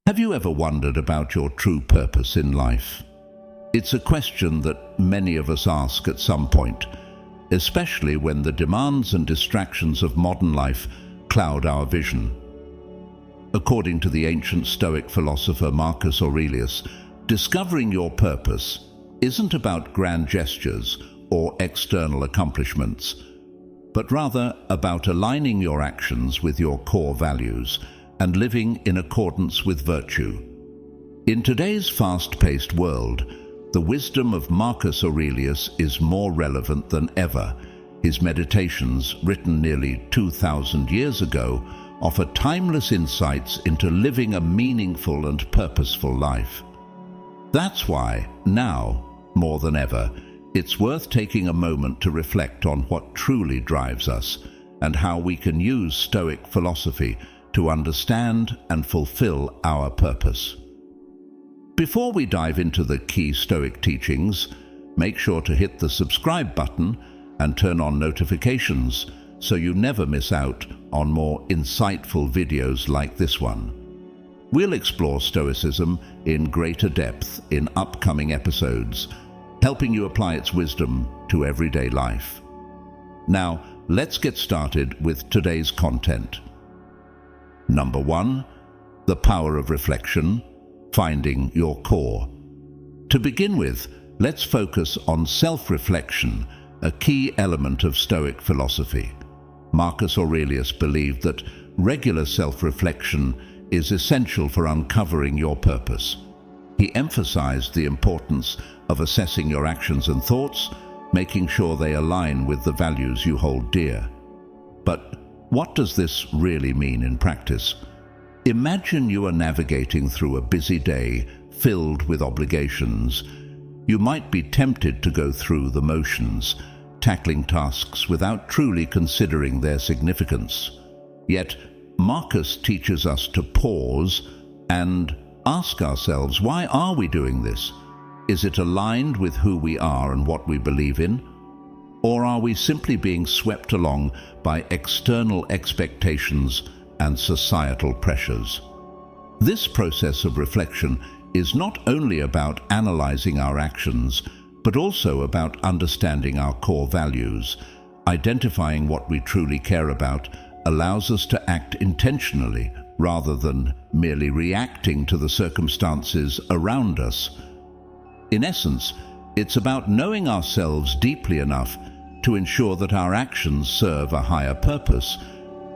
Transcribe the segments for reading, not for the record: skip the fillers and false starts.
Have you ever wondered about your true purpose in life? It's a question that many of us ask at some point, especially when the demands and distractions of modern life cloud our vision. According to the ancient Stoic philosopher Marcus Aurelius, discovering your purpose isn't about grand gestures or external accomplishments, but rather about aligning your actions with your core values and living in accordance with virtue. In today's fast-paced world, the wisdom of Marcus Aurelius is more relevant than ever. His meditations, written nearly 2,000 years ago, offer timeless insights into living a meaningful and purposeful life. That's why, now, more than ever, it's worth taking a moment to reflect on what truly drives us and how we can use Stoic philosophy to understand and fulfill our purpose. Before we dive into the key Stoic teachings, make sure to hit the subscribe button and turn on notifications so you never miss out on more insightful videos like this one. We'll explore Stoicism in greater depth in upcoming episodes, helping you apply its wisdom to everyday life. Now, let's get started with today's content. Number 1, the power of reflection, finding your core. To begin with, let's focus on self-reflection, a key element of Stoic philosophy. Marcus Aurelius believed that regular self-reflection is essential for uncovering your purpose. He emphasized the importance of assessing your actions and thoughts, making sure they align with the values you hold dear. But what does this really mean in practice? Imagine you are navigating through a busy day filled with obligations. You might be tempted to go through the motions, tackling tasks without truly considering their significance. Yet, Marcus teaches us to pause and ask ourselves, why are we doing this? Is it aligned with who we are and what we believe in? Or are we simply being swept along by external expectations and societal pressures? This process of reflection is not only about analyzing our actions, but also about understanding our core values. Identifying what we truly care about allows us to act intentionally rather than merely reacting to the circumstances around us. In essence, it's about knowing ourselves deeply enough to ensure that our actions serve a higher purpose,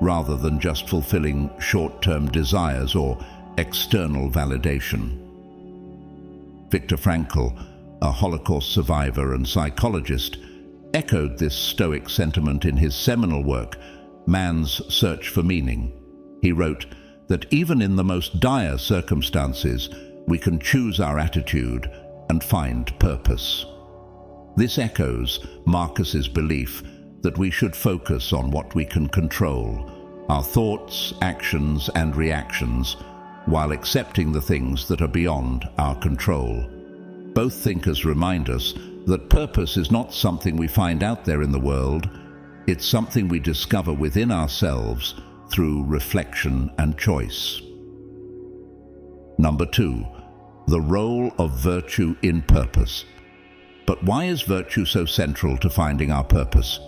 rather than just fulfilling short-term desires or external validation. Viktor Frankl, a Holocaust survivor and psychologist, echoed this Stoic sentiment in his seminal work, Man's Search for Meaning. He wrote that even in the most dire circumstances, we can choose our attitude and find purpose. This echoes Marcus's belief that we should focus on what we can control, our thoughts, actions, and reactions, while accepting the things that are beyond our control. Both thinkers remind us that purpose is not something we find out there in the world, it's something we discover within ourselves through reflection and choice. Number 2, the role of virtue in purpose. But why is virtue so central to finding our purpose?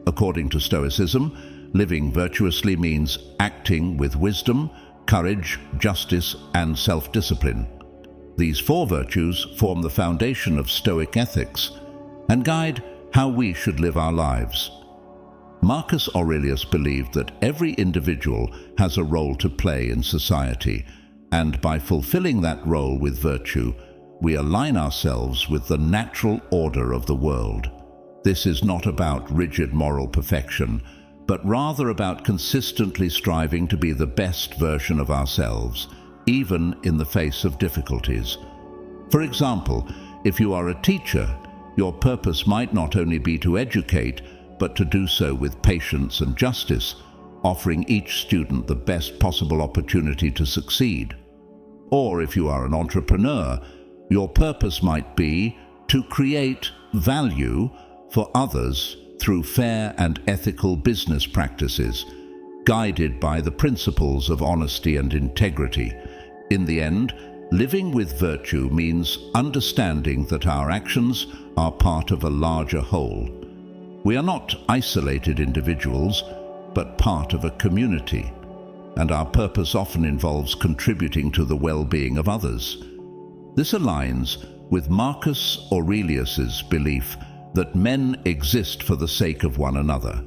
According to Stoicism, living virtuously means acting with wisdom, courage, justice, and self-discipline. These 4 virtues form the foundation of Stoic ethics and guide how we should live our lives. Marcus Aurelius believed that every individual has a role to play in society, and by fulfilling that role with virtue, we align ourselves with the natural order of the world. This is not about rigid moral perfection, but rather about consistently striving to be the best version of ourselves, even in the face of difficulties. For example, if you are a teacher, your purpose might not only be to educate, but to do so with patience and justice, offering each student the best possible opportunity to succeed. Or if you are an entrepreneur, your purpose might be to create value for others through fair and ethical business practices, guided by the principles of honesty and integrity. In the end, living with virtue means understanding that our actions are part of a larger whole. We are not isolated individuals, but part of a community, and our purpose often involves contributing to the well-being of others. This aligns with Marcus Aurelius's belief that men exist for the sake of one another.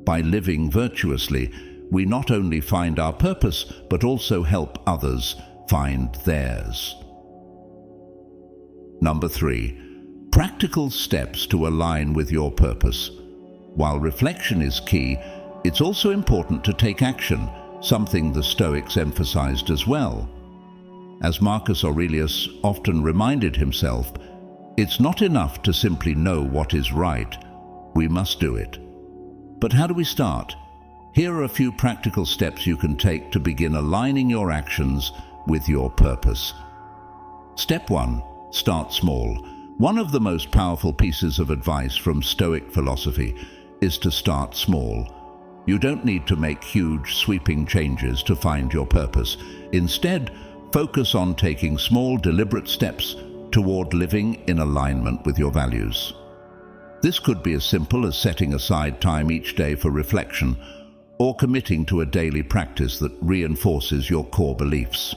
By living virtuously, we not only find our purpose, but also help others find theirs. Number 3, practical steps to align with your purpose. While reflection is key, it's also important to take action, something the Stoics emphasized as well. As Marcus Aurelius often reminded himself, it's not enough to simply know what is right, we must do it. But how do we start? Here are a few practical steps you can take to begin aligning your actions with your purpose. Step 1. Start small. One of the most powerful pieces of advice from Stoic philosophy is to start small. You don't need to make huge, sweeping changes to find your purpose. Instead, focus on taking small, deliberate steps toward living in alignment with your values. This could be as simple as setting aside time each day for reflection, or committing to a daily practice that reinforces your core beliefs.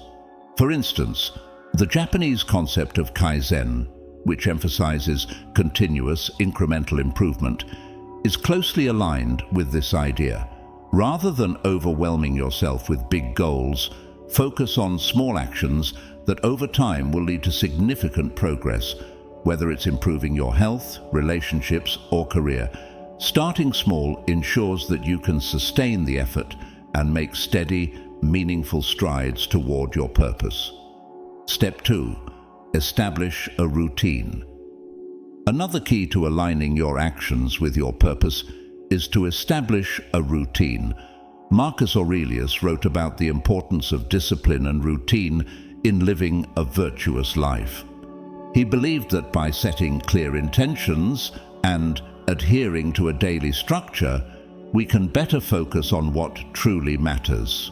For instance, the Japanese concept of Kaizen, which emphasizes continuous, incremental improvement, is closely aligned with this idea. Rather than overwhelming yourself with big goals, focus on small actions that over time will lead to significant progress, whether it's improving your health, relationships, or career. Starting small ensures that you can sustain the effort and make steady, meaningful strides toward your purpose. Step 2. Establish a routine. Another key to aligning your actions with your purpose is to establish a routine. Marcus Aurelius wrote about the importance of discipline and routine in living a virtuous life. He believed that by setting clear intentions and adhering to a daily structure, we can better focus on what truly matters.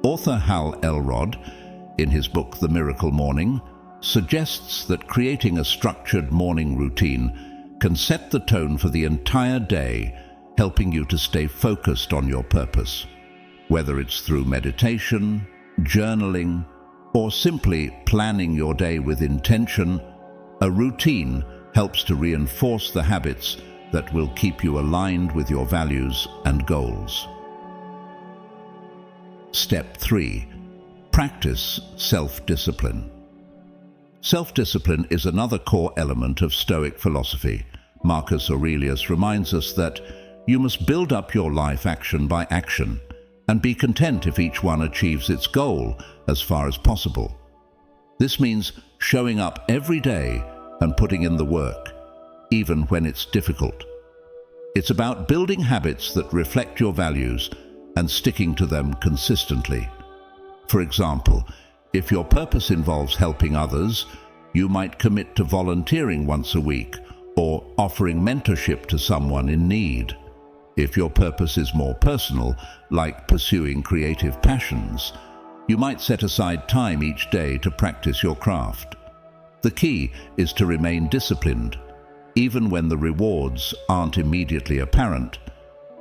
Author Hal Elrod, in his book The Miracle Morning, suggests that creating a structured morning routine can set the tone for the entire day, helping you to stay focused on your purpose. Whether it's through meditation, journaling, or simply planning your day with intention, a routine helps to reinforce the habits that will keep you aligned with your values and goals. Step 3. Practice self-discipline. Self-discipline is another core element of Stoic philosophy. Marcus Aurelius reminds us that you must build up your life action by action and be content if each one achieves its goal as far as possible. This means showing up every day and putting in the work, even when it's difficult. It's about building habits that reflect your values and sticking to them consistently. For example, if your purpose involves helping others, you might commit to volunteering once a week or offering mentorship to someone in need. If your purpose is more personal, like pursuing creative passions, you might set aside time each day to practice your craft. The key is to remain disciplined, even when the rewards aren't immediately apparent,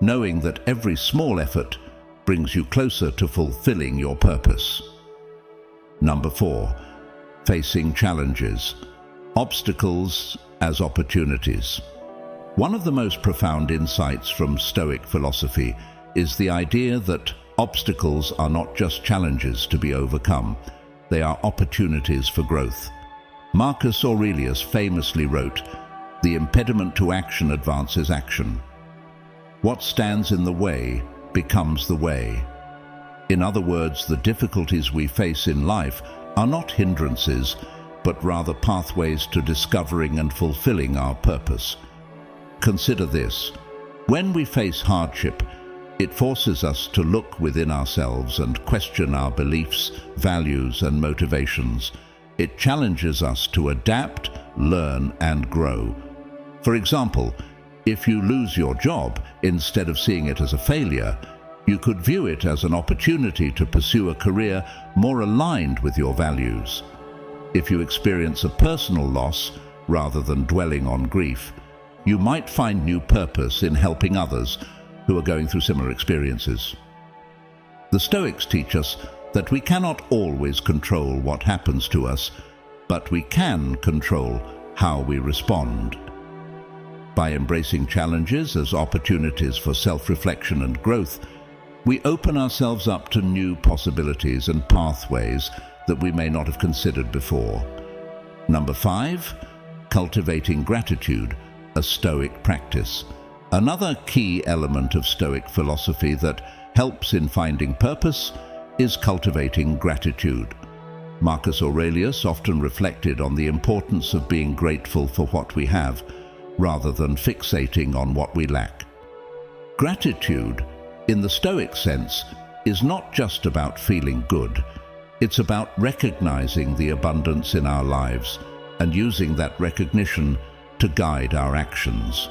knowing that every small effort brings you closer to fulfilling your purpose. Number 4. Facing challenges. Obstacles as opportunities. One of the most profound insights from Stoic philosophy is the idea that obstacles are not just challenges to be overcome, they are opportunities for growth. Marcus Aurelius famously wrote, "The impediment to action advances action. What stands in the way becomes the way." In other words, the difficulties we face in life are not hindrances, but rather pathways to discovering and fulfilling our purpose. Consider this. When we face hardship, it forces us to look within ourselves and question our beliefs, values, and motivations. It challenges us to adapt, learn, and grow. For example, if you lose your job, instead of seeing it as a failure, You could view it as an opportunity to pursue a career more aligned with your values. If you experience a personal loss, rather than dwelling on grief, you might find new purpose in helping others who are going through similar experiences. The Stoics teach us that we cannot always control what happens to us, but we can control how we respond. By embracing challenges as opportunities for self-reflection and growth, we open ourselves up to new possibilities and pathways that we may not have considered before. Number 5, cultivating gratitude, a Stoic practice. Another key element of Stoic philosophy that helps in finding purpose is cultivating gratitude. Marcus Aurelius often reflected on the importance of being grateful for what we have, rather than fixating on what we lack. Gratitude, in the Stoic sense, is not just about feeling good. It's about recognizing the abundance in our lives and using that recognition to guide our actions.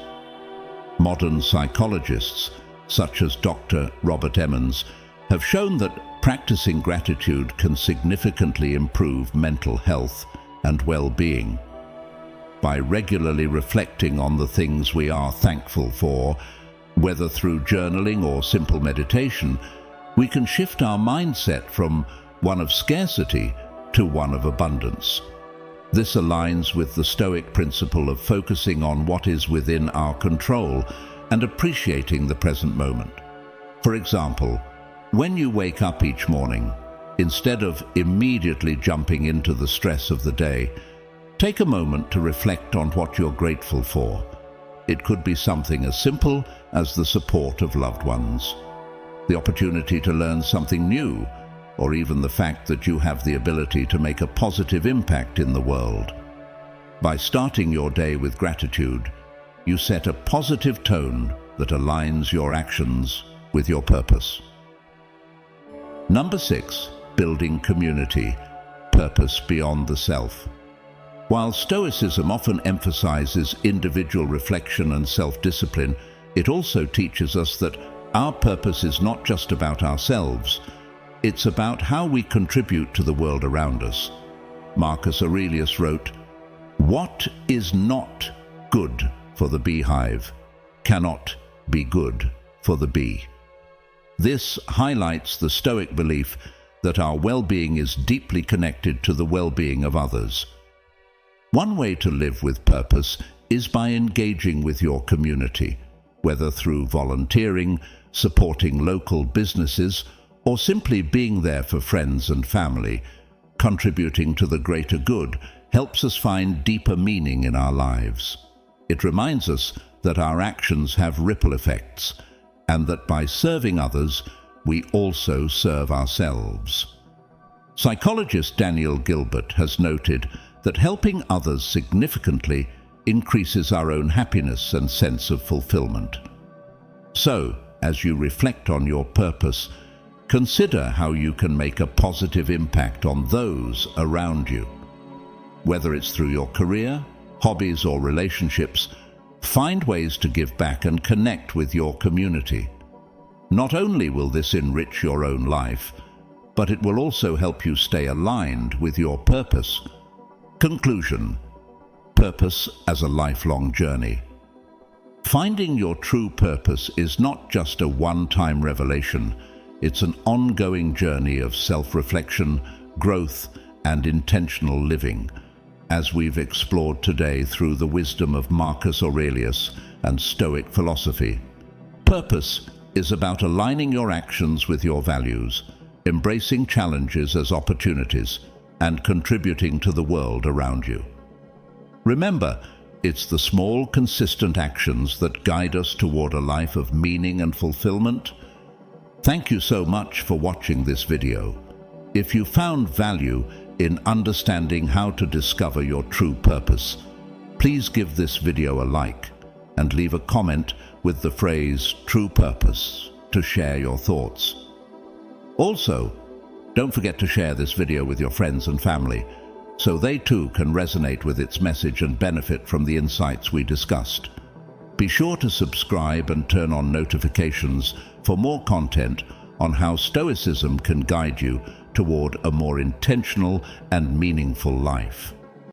Modern psychologists, such as Dr. Robert Emmons, have shown that practicing gratitude can significantly improve mental health and well-being. By regularly reflecting on the things we are thankful for, whether through journaling or simple meditation, we can shift our mindset from one of scarcity to one of abundance. This aligns with the Stoic principle of focusing on what is within our control and appreciating the present moment. For example, when you wake up each morning, instead of immediately jumping into the stress of the day, take a moment to reflect on what you're grateful for. It could be something as simple as the support of loved ones, the opportunity to learn something new, or even the fact that you have the ability to make a positive impact in the world. By starting your day with gratitude, you set a positive tone that aligns your actions with your purpose. Number 6, building community, purpose beyond the self. While Stoicism often emphasizes individual reflection and self-discipline, it also teaches us that our purpose is not just about ourselves. It's about how we contribute to the world around us. Marcus Aurelius wrote, "What is not good for the beehive cannot be good for the bee." This highlights the Stoic belief that our well-being is deeply connected to the well-being of others. One way to live with purpose is by engaging with your community, whether through volunteering, supporting local businesses, or simply being there for friends and family. Contributing to the greater good helps us find deeper meaning in our lives. It reminds us that our actions have ripple effects, and that by serving others, we also serve ourselves. Psychologist Daniel Gilbert has noted that helping others significantly increases our own happiness and sense of fulfillment. So, as you reflect on your purpose, consider how you can make a positive impact on those around you. Whether it's through your career, hobbies, or relationships, find ways to give back and connect with your community. Not only will this enrich your own life, but it will also help you stay aligned with your purpose. Conclusion: purpose as a lifelong journey. Finding your true purpose is not just a one-time revelation. It's an ongoing journey of self-reflection, growth, and intentional living, as we've explored today through the wisdom of Marcus Aurelius and Stoic philosophy. Purpose is about aligning your actions with your values, embracing challenges as opportunities, and contributing to the world around you. Remember, it's the small, consistent actions that guide us toward a life of meaning and fulfillment. Thank you so much for watching this video. If you found value in understanding how to discover your true purpose, please give this video a like and leave a comment with the phrase "true purpose" to share your thoughts. Also, don't forget to share this video with your friends and family, so they too can resonate with its message and benefit from the insights we discussed. Be sure to subscribe and turn on notifications for more content on how Stoicism can guide you toward a more intentional and meaningful life.